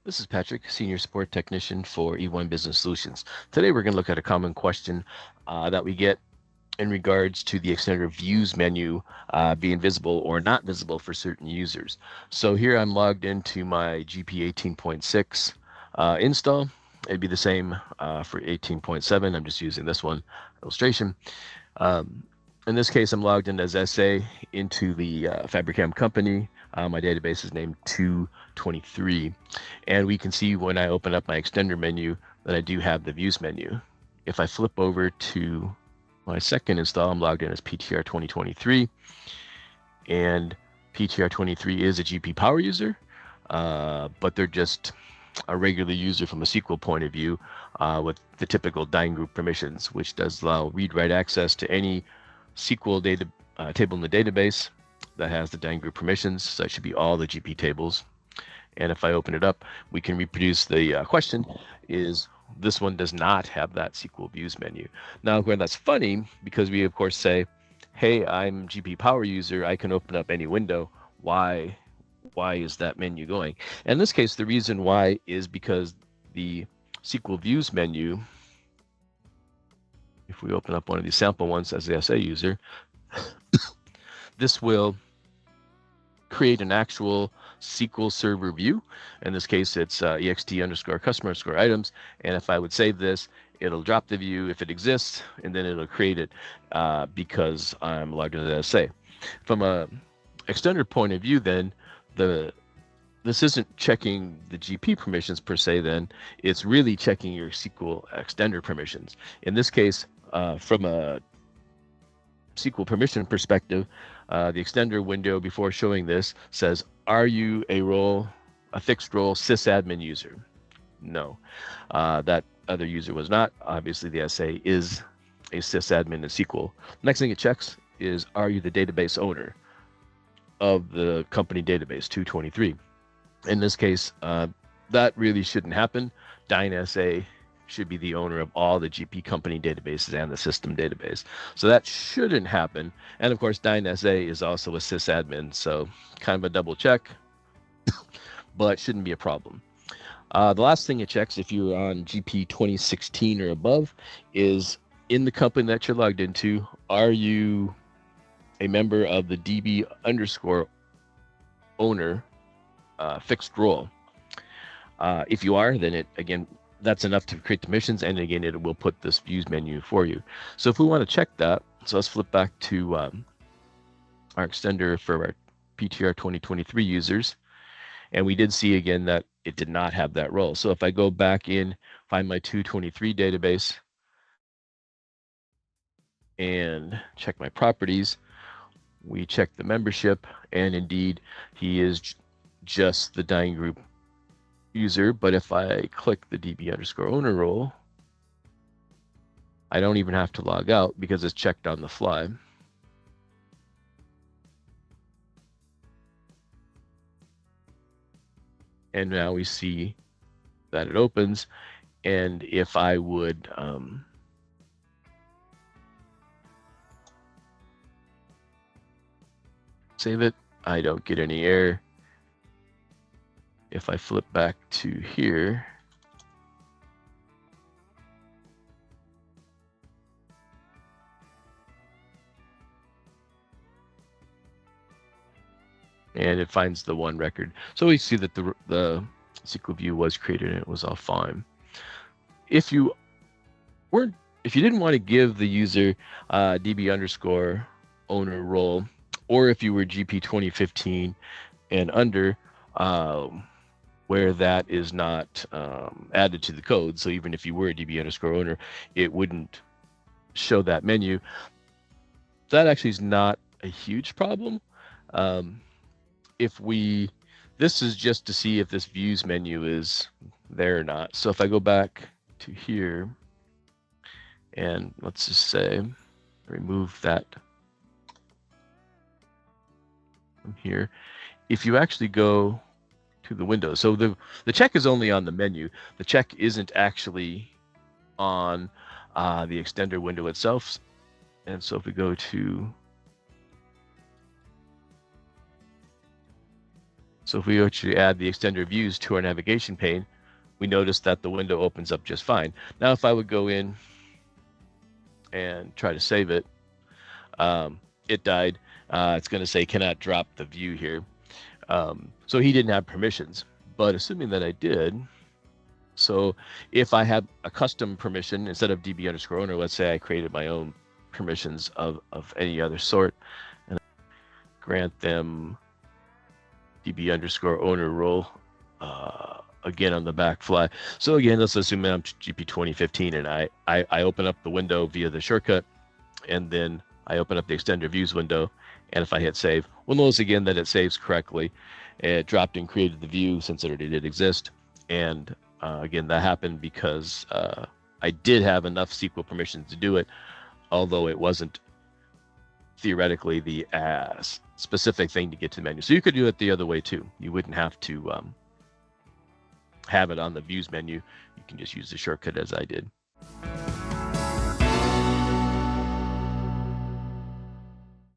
This is Patrick, Senior Support Technician for E1 Business Solutions. Today we're going to look at a common question that we get in regards to the extender views menu being visible or not visible for certain users. So here I'm logged into my GP 18.6 install. It'd be the same for 18.7. I'm just using this one illustration. Um, in this case, I'm logged in as SA into the Fabricam company. My database is named 223. And we can see when I open up my extender menu that I do have the views menu. If I flip over to my second install, I'm logged in as PTR 2023. And PTR 23 is a GP PowerUser, but they're just a regular user from a SQL point of view with the typical DYNGRP permissions, which does allow read-write access to any SQL data table in the database that has the DYNGRP permissions. So that should be all the GP tables. And if I open it up, we can reproduce the question is this one does not have that SQL views menu. Now, when that's funny, because we of course say, hey, I'm GP PowerUser, I can open up any window. Why is that menu going? And in this case, the reason why is because the SQL views menu, if we open up one of these sample ones as the SA user, this will create an actual SQL Server view. In this case, it's ext_customer_items. And if I would save this, it'll drop the view if it exists, and then it'll create it because I'm logged into the SA. From a extender point of view, then, this isn't checking the GP permissions per se, then it's really checking your SQL extender permissions. In this case, from a SQL permission perspective, the extender window before showing this says, are you a fixed role sysadmin user? No, that other user was not. Obviously, the SA is a sysadmin in SQL. Next thing it checks is, are you the database owner of the company database 223? In this case, that really shouldn't happen. DynSA should be the owner of all the GP company databases and the system database. So that shouldn't happen. And of course, DynSA is also a sysadmin, so kind of a double check, but shouldn't be a problem. The last thing it checks, if you're on GP 2016 or above, is in the company that you're logged into, are you a member of the DB_owner fixed role? If you are, then it, again, that's enough to create the missions, and again, it will put this views menu for you. So if we want to check that, so let's flip back to our extender for our PTR 2023 users, and we did see again that it did not have that role. So if I go back in, find my 223 database, and check my properties, we check the membership, and indeed, he is just the DYNGRP user. But if I click the DB_owner role, I don't even have to log out because it's checked on the fly. And now we see that it opens. And if I would save it, I don't get any error. If I flip back to here, and it finds the one record. So we see that the SQL view was created and it was all fine. If you didn't want to give the user DB_owner role, or if you were GP 2015 and under, where that is not added to the code, so even if you were a DB_owner, it wouldn't show that menu. That actually is not a huge problem. This is just to see if this views menu is there or not. So if I go back to here, and let's just say, remove that from here. If you actually go to the window, so the check is only on the menu. The check isn't actually on the extender window itself. And so if we go to So if we actually add the extender views to our navigation pane, we notice that the window opens up just fine. Now, if I would go in and try to save it, it died. It's going to say cannot drop the view here. So he didn't have permissions, but assuming that I did, so if I had a custom permission instead of DB_owner, let's say I created my own permissions of any other sort and grant them DB_owner role again on the back fly. So again, let's assume I'm GP 2015 and I open up the window via the shortcut, and then I open up the extender views window, and if I hit save, we'll notice again that it saves correctly. It dropped and created the view since it already did exist. And again, that happened because I did have enough SQL permissions to do it, although it wasn't theoretically the specific thing to get to the menu. So you could do it the other way too. You wouldn't have to have it on the views menu. You can just use the shortcut as I did.